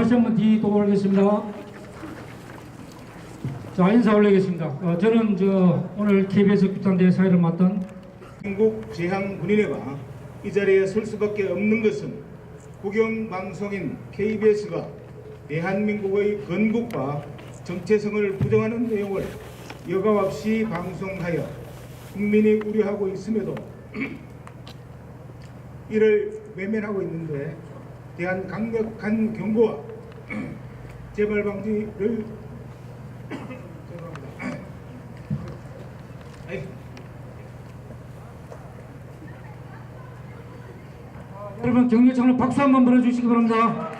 다시 한번 뒤도 올리겠습니다. 자, 인사 올리겠습니다. 저는 오늘 KBS 규탄대 사회를 맡은 한국 재향군인회가 이 자리에 설 수밖에 없는 것은 국영방송인 KBS가 대한민국의 건국과 정체성을 부정하는 내용을 여과 없이 방송하여 국민이 우려하고 있음에도 이를 외면하고 있는데 대한 강력한 경고와 재발 방지를 여러분 격려창으로 박수 한번 보내주시기 바랍니다.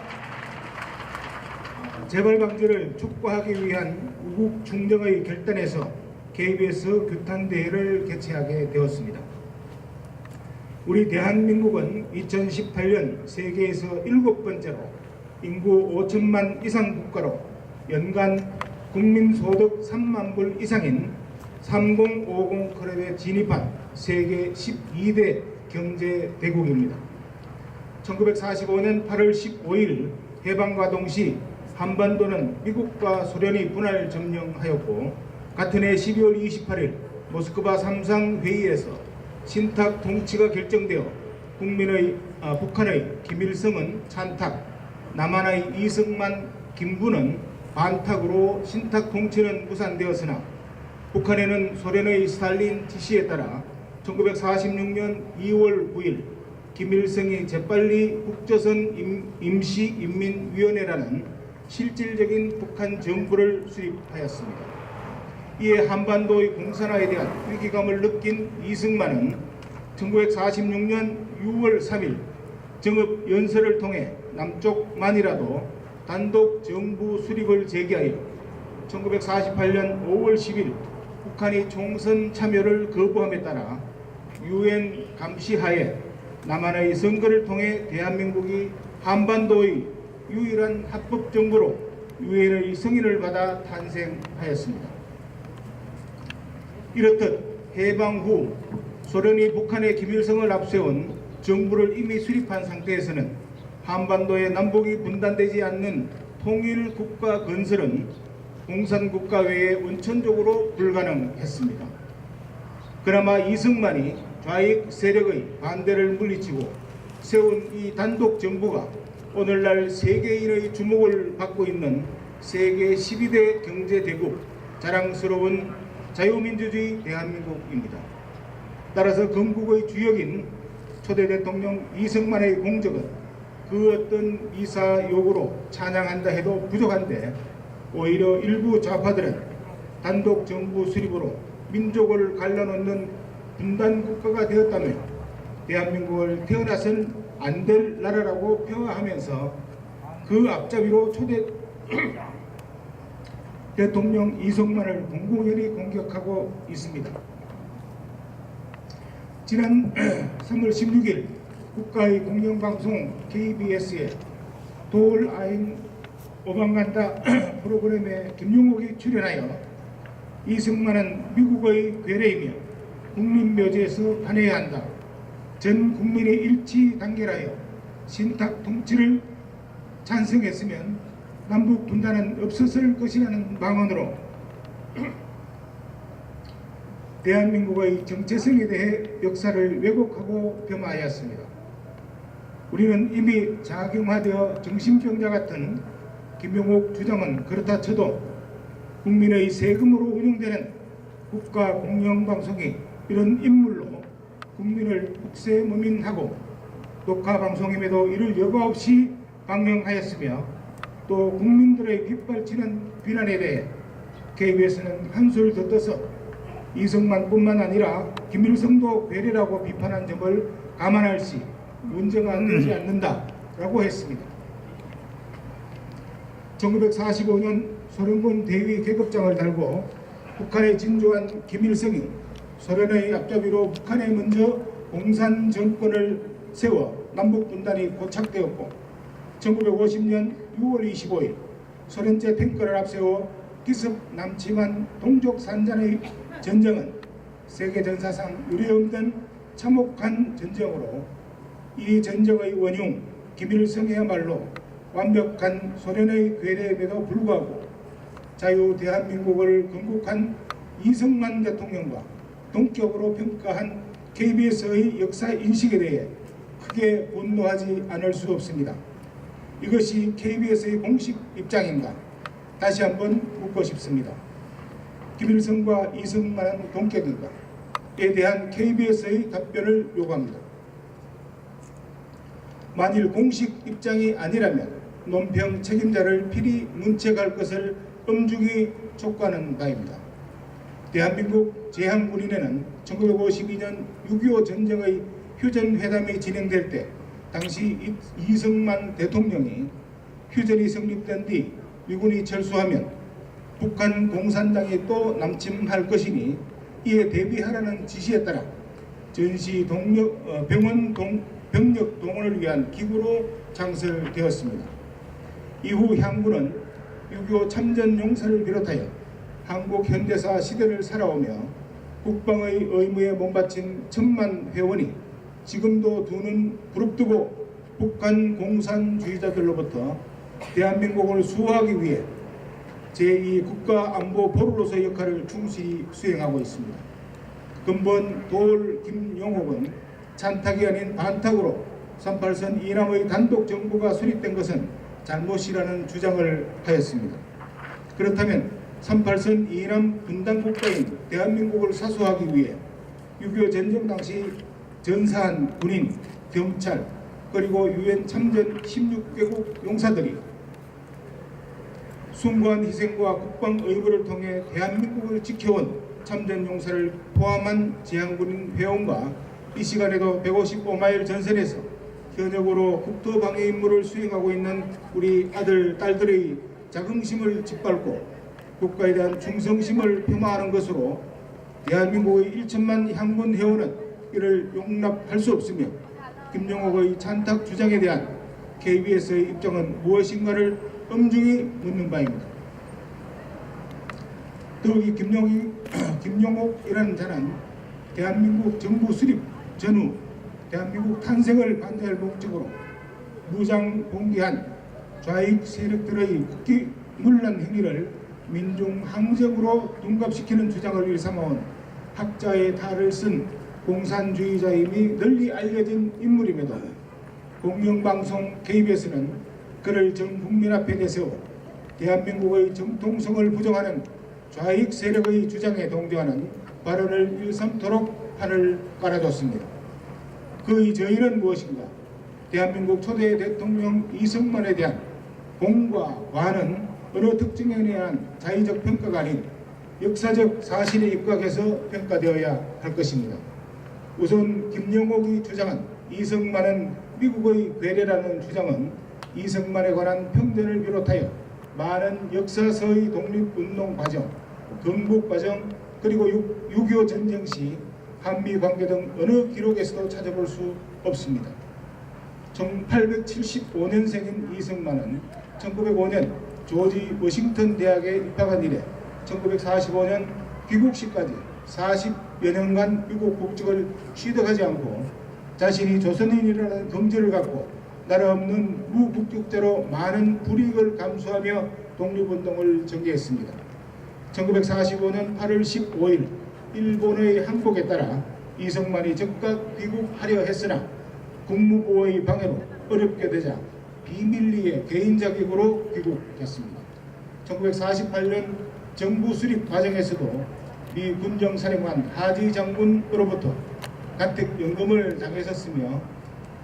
재발 방지를 촉구하기 위한 우국 중정의 결단에서 KBS 규탄대회를 개최하게 되었습니다. 우리 대한민국은 2018년 세계에서 7번째로 인구 5천만 이상 국가로 연간 국민소득 3만 불 이상인 3050 클럽에 진입한 세계 12대 경제대국입니다. 1945년 8월 15일 해방과 동시 한반도는 미국과 소련이 분할 점령하였고 같은 해 12월 28일 모스크바 3상 회의에서 신탁 통치가 결정되어 북한의 김일성은 찬탁, 남한의 이승만, 김구는 반탁으로 신탁 통치는 무산되었으나 북한에는 소련의 스탈린 지시에 따라 1946년 2월 9일 김일성이 재빨리 북조선 임시인민위원회라는 실질적인 북한 정부를 수립하였습니다. 이에 한반도의 공산화에 대한 위기감을 느낀 이승만은 1946년 6월 3일 정읍 연설을 통해 남쪽만이라도 단독 정부 수립을 제기하여 1948년 5월 10일 북한이 총선 참여를 거부함에 따라 UN 감시하에 남한의 선거를 통해 대한민국이 한반도의 유일한 합법정부로 유엔의 승인을 받아 탄생하였습니다. 이렇듯 해방 후 소련이 북한의 김일성을 앞세운 정부를 이미 수립한 상태에서는 한반도의 남북이 분단되지 않는 통일국가 건설은 공산국가 외에 원천적으로 불가능했습니다. 그나마 이승만이 좌익 세력의 반대를 물리치고 세운 이 단독 정부가 오늘날 세계인의 주목을 받고 있는 세계 12대 경제대국 자랑스러운 자유민주주의 대한민국입니다. 따라서 건국의 주역인 초대 대통령 이승만의 공적은 그 어떤 이사욕으로 찬양한다 해도 부족한데 오히려 일부 좌파들은 단독 정부 수립으로 민족을 갈라놓는 분단 국가가 되었다며 대한민국을 태어나선 안 될 나라라고 평화하면서 그 앞잡이로 초대 대통령 이승만을 공공연히 공격하고 있습니다. 지난 3월 16일 국가의 공영방송 KBS에 도올 아인 오방간다 프로그램에 김용옥이 출연하여 이승만은 미국의 괴뢰이며 국민묘지에서 반해야 한다. 전 국민이 일치 단결하여 신탁 통치를 찬성했으면 남북 분단은 없었을 것이라는 망언으로 대한민국의 정체성에 대해 역사를 왜곡하고 폄하하였습니다. 우리는 이미 작용화되어 정신병자 같은 김용옥 주장은 그렇다 쳐도 국민의 세금으로 운영되는 국가 공영방송이 이런 인물로 국민을 국세무민하고 녹화방송임에도 이를 여과 없이 방영하였으며 또 국민들의 깃발치는 비난에 대해 KBS는 한술 더 떠서 이승만뿐만 아니라 김일성도 괴뢰라고 비판한 점을 감안할 시 문제가 되지 않는다라고 했습니다. 1945년 소련군 대위 계급장을 달고 북한에 진주한 김일성이 소련의 앞잡이로 북한에 먼저 공산 정권을 세워 남북 분단이 고착되었고 1950년 6월 25일 소련제 탱크를 앞세워 기습 남침한 동족 산잔의 전쟁은 세계 전사상 유례없는 참혹한 전쟁으로 이 전쟁의 원흉 김일성이야말로 완벽한 소련의 괴뢰임에도 불구하고 자유 대한민국을 건국한 이승만 대통령과 동격으로 평가한 KBS의 역사 인식에 대해 크게 분노하지 않을 수 없습니다. 이것이 KBS의 공식 입장인가? 다시 한번 묻고 싶습니다. 김일성과 이승만은 동격인가? 에 대한 KBS의 답변을 요구합니다. 만일 공식 입장이 아니라면 논평 책임자를 필히 문책할 것을 엄중히 촉구하는 바입니다. 대한민국 제항군인회는 1952년 6.25 전쟁의 휴전회담이 진행될 때 당시 이승만 대통령이 휴전이 성립된 뒤 미군이 철수하면 북한 공산당이 또 남침할 것이니 이에 대비하라는 지시에 따라 전시 병력 동원을 위한 기구로 창설되었습니다. 이후 향군은 6.25 참전 용사를 비롯하여 한국 현대사 시대를 살아오며 국방의 의무에 몸바친 1000만 회원이 지금도 두 눈 부릅뜨고 북한 공산주의자들로부터 대한민국을 수호하기 위해 제2 국가안보보루로서의 역할을 충실히 수행하고 있습니다. 근본 도올 김용옥은 찬탁이 아닌 반탁으로 38선 이남의 단독 정부가 수립된 것은 잘못이라는 주장을 하였습니다. 그렇다면 38선 이남 분단국가인 대한민국을 사수하기 위해 6.25 전쟁 당시 전사한 군인, 경찰, 그리고 유엔 참전 16개국 용사들이 숭고한 희생과 국방 의무를 통해 대한민국을 지켜온 참전 용사를 포함한 제항군인 회원과 이 시간에도 155마일 전선에서 현역으로 국토방위 임무를 수행하고 있는 우리 아들, 딸들의 자긍심을 짓밟고 국가에 대한 충성심을 표마하는 것으로 대한민국의 1천만 향군 회원은 이를 용납할 수 없으며 김용옥의 찬탁 주장에 대한 KBS의 입장은 무엇인가를 엄중히 묻는 바입니다. 더욱이 김용옥이라는 자는 대한민국 정부 수립 전후 대한민국 탄생을 반대할 목적으로 무장 봉기한 좌익 세력들의 국기문란 행위를 민중 항쟁으로 둔갑시키는 주장을 일삼아온 학자의 탈을 쓴 공산주의자임이 널리 알려진 인물임에도 공영방송 KBS는 그를 전 국민 앞에 내세워 대한민국의 정통성을 부정하는 좌익 세력의 주장에 동조하는 발언을 일삼도록 판을 깔아줬습니다. 그의 저희는 무엇인가? 대한민국 초대 대통령 이승만에 대한 공과 과는 어느 특정에 대한 자의적 평가가 아닌 역사적 사실에 입각해서 평가되어야 할 것입니다. 우선 김용옥이 주장한 이승만은 미국의 괴뢰라는 주장은 이승만에 관한 편견을 비롯하여 많은 역사서의 독립운동 과정, 건국 과정, 그리고 6.25 전쟁 시 한미 관계 등 어느 기록에서도 찾아볼 수 없습니다. 1875년생인 이승만은 1905년 조지 워싱턴 대학에 입학한 이래 1945년 귀국 시까지 40여 년간 미국 국적을 취득하지 않고 자신이 조선인이라는 검지를 갖고 나라 없는 무국적자로 많은 불이익을 감수하며 독립운동을 전개했습니다. 1945년 8월 15일 일본의 항복에 따라 이승만이 즉각 귀국하려 했으나 국무부의 방해로 어렵게 되자 비밀리에 개인 자격으로 귀국했습니다. 1948년 정부 수립 과정에서도 미 군정사령관 하지 장군으로부터 가택연금을 당했었으며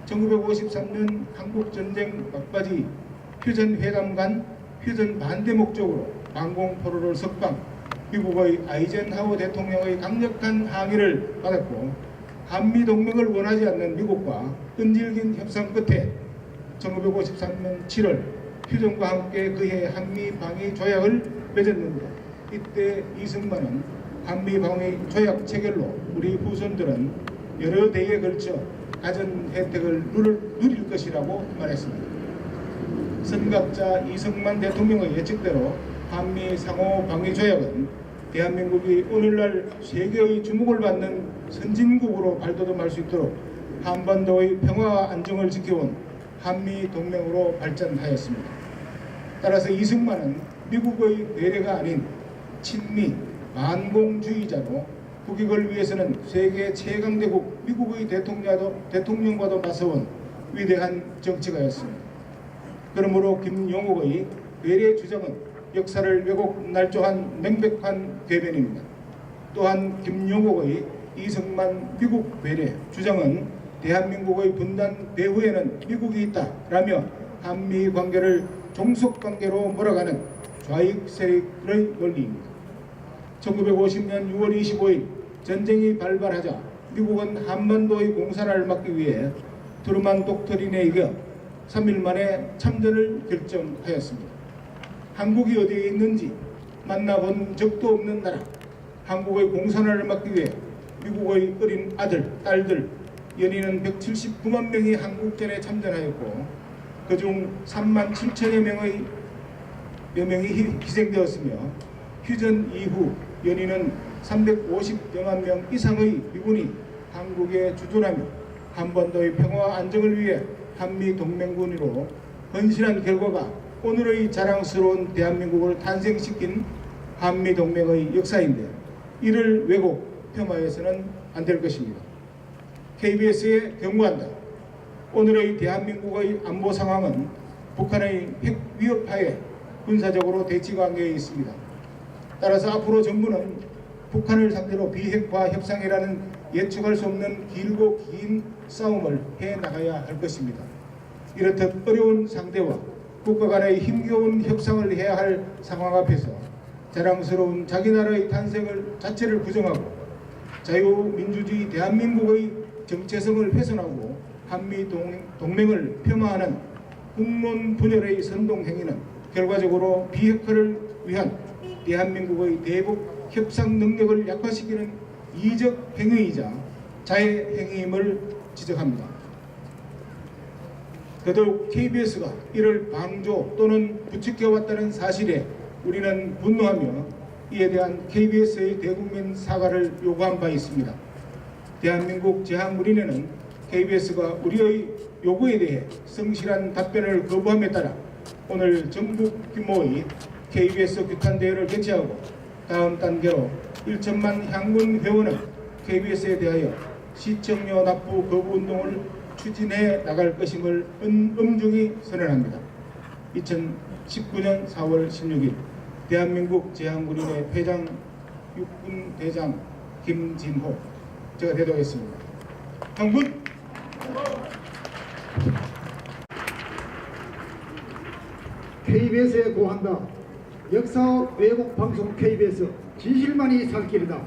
1953년 한국전쟁 막바지 휴전회담 휴전 반대 목적으로 방공포로를 석방, 미국의 아이젠하워 대통령의 강력한 항의를 받았고 한미동맹을 원하지 않는 미국과 끈질긴 협상 끝에 1953년 7월 휴전과 함께 그해 한미방위 조약을 맺었는데 이때 이승만은 한미방위 조약 체결로 우리 후손들은 여러 대에 걸쳐 가전 혜택을 누릴 것이라고 말했습니다. 선각자 이승만 대통령의 예측대로 한미 상호 방위 조약은 대한민국이 오늘날 세계의 주목을 받는 선진국으로 발돋움할 수 있도록 한반도의 평화와 안정을 지켜온 한미 동맹으로 발전하였습니다. 따라서 이승만은 미국의 외래가 아닌 친미 반공주의자로 국익을 위해서는 세계 최강대국 미국의 대통령과도 맞서온 위대한 정치가였습니다. 그러므로 김용옥의 외래 주장은 역사를 왜곡 날조한 명백한 궤변입니다. 또한 김용옥의 이승만 미국 외래 주장은 대한민국의 분단 배후에는 미국이 있다라며 한미 관계를 종속관계로 몰아가는 좌익 세력의 논리입니다. 1950년 6월 25일 전쟁이 발발하자 미국은 한반도의 공산화를 막기 위해 트루만 독트린에 이겨 3일 만에 참전을 결정하였습니다. 한국이 어디에 있는지 만나본 적도 없는 나라, 한국의 공산화를 막기 위해 미국의 어린 아들, 딸들, 연인은 179만 명이 한국전에 참전하였고 그중 3만 7천여 명이 희생되었으며 휴전 이후 연인은 350여만 명 이상의 미군이 한국에 주둔하며 한반도의 평화와 안정을 위해 한미 동맹군으로 헌신한 결과가 오늘의 자랑스러운 대한민국을 탄생시킨 한미 동맹의 역사인데 이를 왜곡 폄하해서는 안 될 것입니다. KBS에 경고한다. 오늘의 대한민국의 안보 상황은 북한의 핵 위협하에 군사적으로 대치 관계에 있습니다. 따라서 앞으로 정부는 북한을 상대로 비핵화 협상이라는 예측할 수 없는 길고 긴 싸움을 해나가야 할 것입니다. 이렇듯 어려운 상대와 국가 간의 힘겨운 협상을 해야 할 상황 앞에서 자랑스러운 자기 나라의 탄생을 자체를 부정하고 자유민주주의 대한민국의 정체성을 훼손하고 한미 동맹을 폄하하는 국론 분열의 선동행위는 결과적으로 비핵화를 위한 대한민국의 대북 협상 능력을 약화시키는 이적 행위이자 자해 행위임을 지적합니다. 더더욱 KBS가 이를 방조 또는 부추겨왔다는 사실에 우리는 분노하며 이에 대한 KBS의 대국민 사과를 요구한 바 있습니다. 대한민국 제한문인회는 KBS가 우리의 요구에 대해 성실한 답변을 거부함에 따라 오늘 전국 규모의 KBS 규탄대회를 개최하고 다음 단계로 1천만 향군 회원은 KBS에 대하여 시청료 납부 거부 운동을 추진해 나갈 것임을 엄중히 선언합니다. 2019년 4월 16일 대한민국 제한문인회 회장 육군대장 김진호 제가 대도하겠습니다. 한군 KBS에 고한다. 역사 왜곡 방송 KBS 진실만이 살 길이다.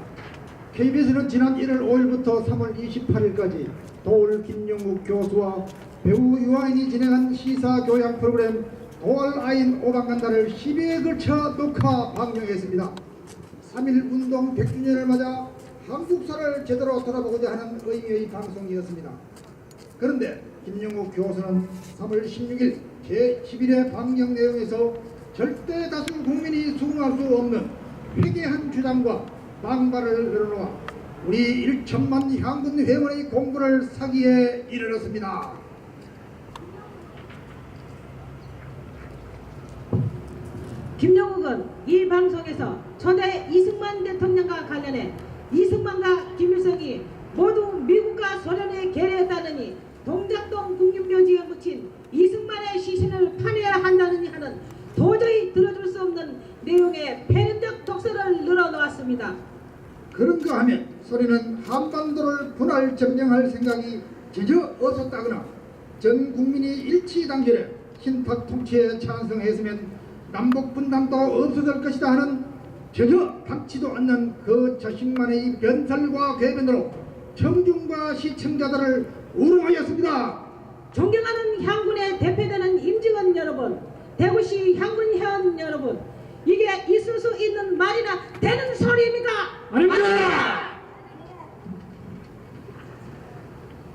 KBS는 지난 1월 5일부터 3월 28일까지 도올 김용욱 교수와 배우 유아인이 진행한 시사교양 프로그램 도알아인 오방간다를 10회에 걸쳐 녹화 방영했습니다. 3.1 운동 100주년을 맞아 한국사를 제대로 돌아보고자 하는 의미의 방송이었습니다. 그런데 김용욱 교수는 3월 16일 제11회 방영 내용에서 절대 다수 국민이 수긍할 수 없는 회개한 주장과 방발을 늘어놓아 우리 1천만 향군 회원의 공부를 사기에 이르렀습니다. 김용욱은 이 방송에서 초대 이승만 대통령과 관련해 이승만과 김일성이 모두 미국과 소련에 계례했다느니 동작동 국립묘지에 묻힌 이승만의 시신을 파내야 한다느니 하는 도저히 들어줄 수 없는 내용의 패륜적 독서를 늘어놓았습니다. 그런가 하면 소련은 한반도를 분할 점령할 생각이 제저 없었다거나 전 국민이 일치단결해 신탁 통치에 찬성했으면 남북 분단도 없어질 것이다 하는 전혀 닥치도 않는 그 자신만의 변살과 궤변으로 청중과 시청자들을 우롱하였습니다. 존경하는 향군의 대표되는 임직원 여러분, 대구시 향군 회원 여러분, 이게 있을 수 있는 말이나 되는 소리입니까? 아닙니다.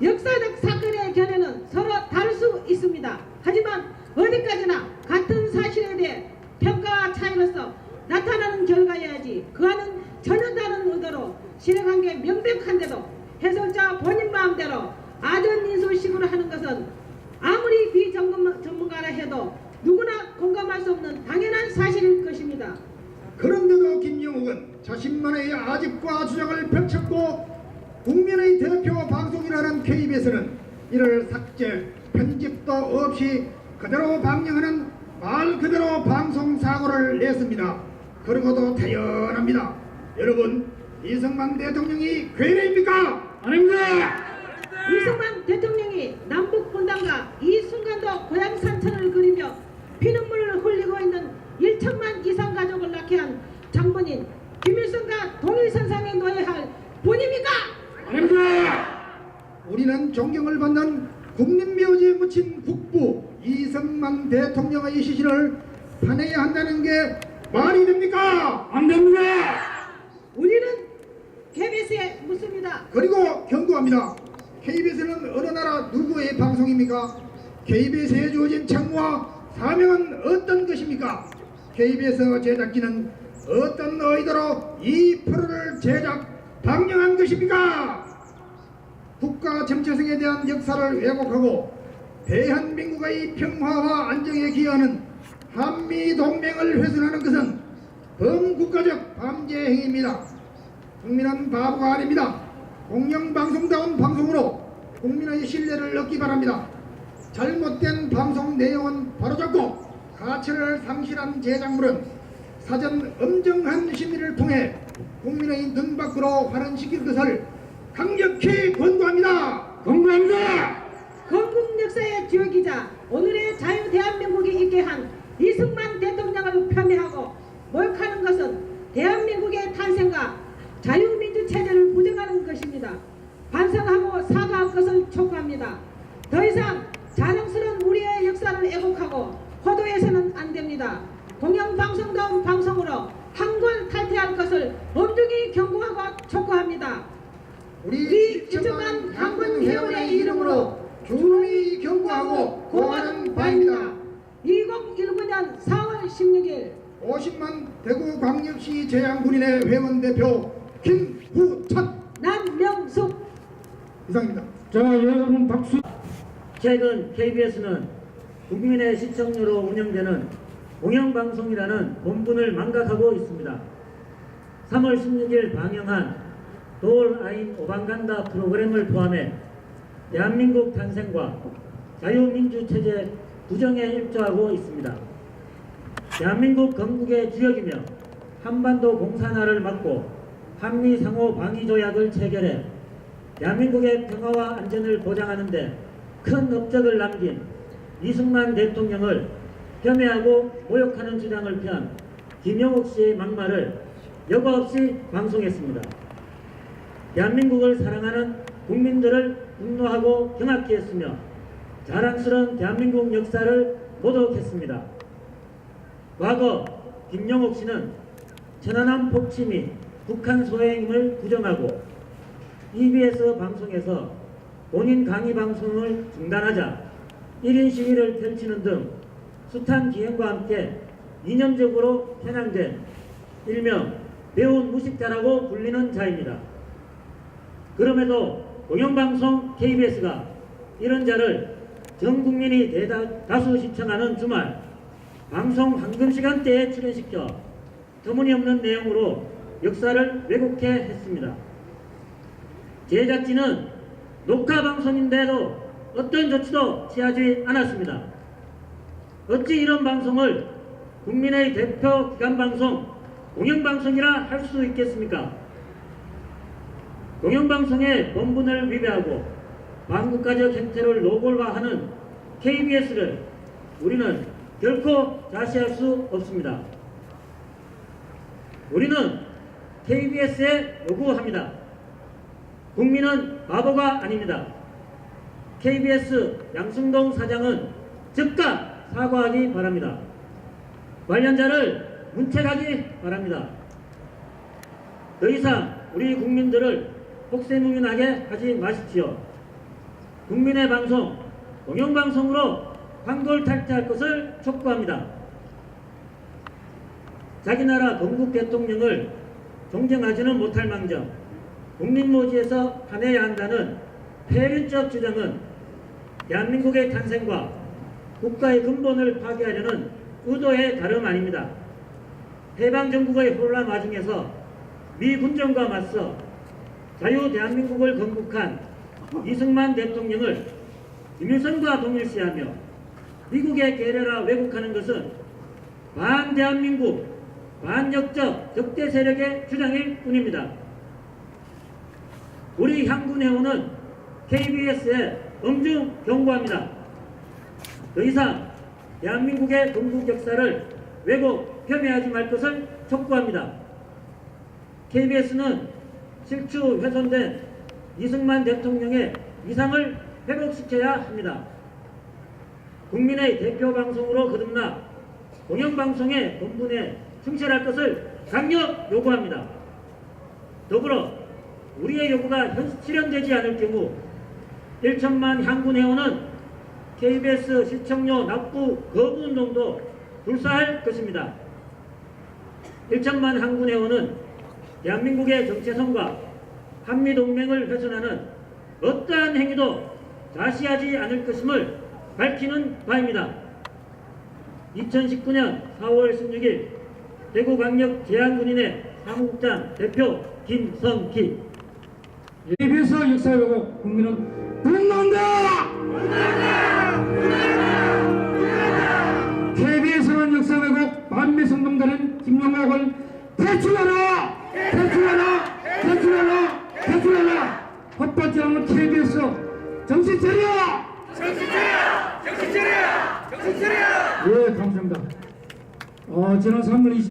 역사적 사건의 견해는 서로 다를 수 있습니다. 하지만 어디까지나 같은 사실에 대해 평가와 차이로서 나타나는 결과여야지 그와는 전혀 다른 의도로 실행한 게 명백한데도 해설자 본인 마음대로 아전인수식으로 하는 것은 아무리 비전 김영욱은 자신만의 아집과 주장을 펼쳤고 국민의 대표 방송이라는 KBS는 이를 삭제, 편집도 없이 그대로 방영하는 말 그대로 방송 사고를 냈습니다. 그러고도 태연합니다. 여러분, 이승만 대통령이 괴뢰입니까? 아닙니다. 이승만 대통령이 남북 분단과 이 순간도 고향 산천을 그리며 피눈물을 흘리고 있는 1천만 이상 가족을 낳게 한 장본인 김일성과 동일선상에 놓여야 할 분입니까? 아닙니다. 우리는 존경을 받는 국민묘지에 묻힌 국부 이승만 대통령의 시신을 파내야 한다는 게 말이 됩니까? 안 됩니다. 우리는 KBS에 묻습니다. 그리고 경고합니다. KBS는 어느 나라 누구의 방송입니까? KBS에 주어진 책무와 사명은 어떤 것입니까? KBS 제작진은 어떤 의도로 이 프로를 제작, 방영한 것입니까? 국가 정체성에 대한 역사를 왜곡하고 대한민국의 평화와 안정에 기여하는 한미동맹을 훼손하는 것은 범국가적 범죄 행위입니다. 국민은 바보가 아닙니다. 공영방송다운 방송으로 국민의 신뢰를 얻기 바랍니다. 잘못된 방송 내용은 바로잡고 가치를 상실한 제작물은 사전 엄정한 심의를 통해 국민의 눈 밖으로 환원시킬 것을 강력히 권고합니다. 공부합니다. 건국 역사의 주요 기자, 오늘의 자유 대한민국이 있게 한 이승만 대통령을 폄훼하고 모욕하는 것은 대한민국의 탄생과 자유민주 체제를 부정하는 것입니다. 반성하고 사과할 것을 촉구합니다. 더 이상 자랑스러운 우리의 역사를 애곡하고 호도해서는 안 됩니다. 공영방송다운 방송으로 한권 탈퇴할 것을 엄중히 경고하고 촉구합니다. 우리 이승만 한권회원의 이름으로 중히 경고하고 고하는 바입니다. 2019년 4월 16일 50만 대구광역시 재향군인회 회원대표 김후천 남명숙 이상입니다. 자, 여러분 박수. 최근 KBS는 국민의 시청료로 운영되는 공영방송이라는 본분을 망각하고 있습니다. 3월 16일 방영한 도올 아인 오방간다 프로그램을 포함해 대한민국 탄생과 자유민주체제 부정에 일조하고 있습니다. 대한민국 건국의 주역이며 한반도 공산화를 막고 한미 상호 방위 조약을 체결해 대한민국의 평화와 안전을 보장하는 데 큰 업적을 남긴 이승만 대통령을 폄훼하고 모욕하는 주장을 펴한 김영욱 씨의 막말을 여과 없이 방송했습니다. 대한민국을 사랑하는 국민들을 분노하고 경악케 했으며 자랑스러운 대한민국 역사를 모독했습니다. 과거 김영욱 씨는 천안함 폭치 및 북한 소행임을 부정하고 EBS 방송에서 본인 강의 방송을 중단하자 1인 시위를 펼치는 등 숱한 기행과 함께 이념적으로 편향된 일명 배운 무식자라고 불리는 자입니다. 그럼에도 공영방송 KBS가 이런 자를 전 국민이 다수 시청하는 주말 방송 황금 시간대에 출연시켜 터무니없는 내용으로 역사를 왜곡해 했습니다. 제작진은 녹화 방송인데도 어떤 조치도 취하지 않았습니다. 어찌 이런 방송을 국민의 대표 기관방송 공영방송이라 할 수 있겠습니까? 공영방송의 본분을 위배하고 반국가적 행태를 노골화하는 KBS를 우리는 결코 자시할 수 없습니다. 우리는 KBS에 요구합니다. 국민은 바보가 아닙니다. KBS 양승동 사장은 즉각 사과하기 바랍니다. 관련자를 문책하기 바랍니다. 더 이상 우리 국민들을 혹세무민하게 하지 마십시오. 국민의 방송, 공영방송으로 광고를 탈퇴할 것을 촉구합니다. 자기 나라 건국 대통령을 존경하지는 못할 망정 국민모지에서 파내야 한다는 폐륜적 주장은 대한민국의 탄생과 국가의 근본을 파괴하려는 의도의 다름 아닙니다. 해방정국의 혼란 와중에서 미 군정과 맞서 자유 대한민국을 건국한 이승만 대통령을 김일성과 동일시하며 미국의 계례라 왜곡하는 것은 반대한민국, 반역적 적대 세력의 주장일 뿐입니다. 우리 향군회원은 KBS에 엄중 경고합니다. 더 이상 대한민국의 건국 역사를 왜곡, 폄훼하지 말 것을 촉구합니다. KBS는 실추 훼손된 이승만 대통령의 위상을 회복시켜야 합니다. 국민의 대표 방송으로 거듭나 공영방송의 본분에 충실할 것을 강력 요구합니다. 더불어 우리의 요구가 실현되지 않을 경우 1천만 향군회원은 KBS 시청료 납부 거부 운동도 불사할 것입니다. 1천만 향군회원은 대한민국의 정체성과 한미동맹을 훼손하는 어떠한 행위도 자시하지 않을 것임을 밝히는 바입니다. 2019년 4월 16일 대구광역제한군인회 사무국장 대표 김성기. KBS 역사 왜곡 국민은 분노한다! KBS는 역사 왜곡 반미성동자는 김용옥을 퇴출하라! 퇴출하라! 퇴출하라! 퇴출하라! 헛발질하는 KBS 정신 차려! 정신 차려! 정신 차려! 정신 차려! 예, 감사합니다. 지난 3월 20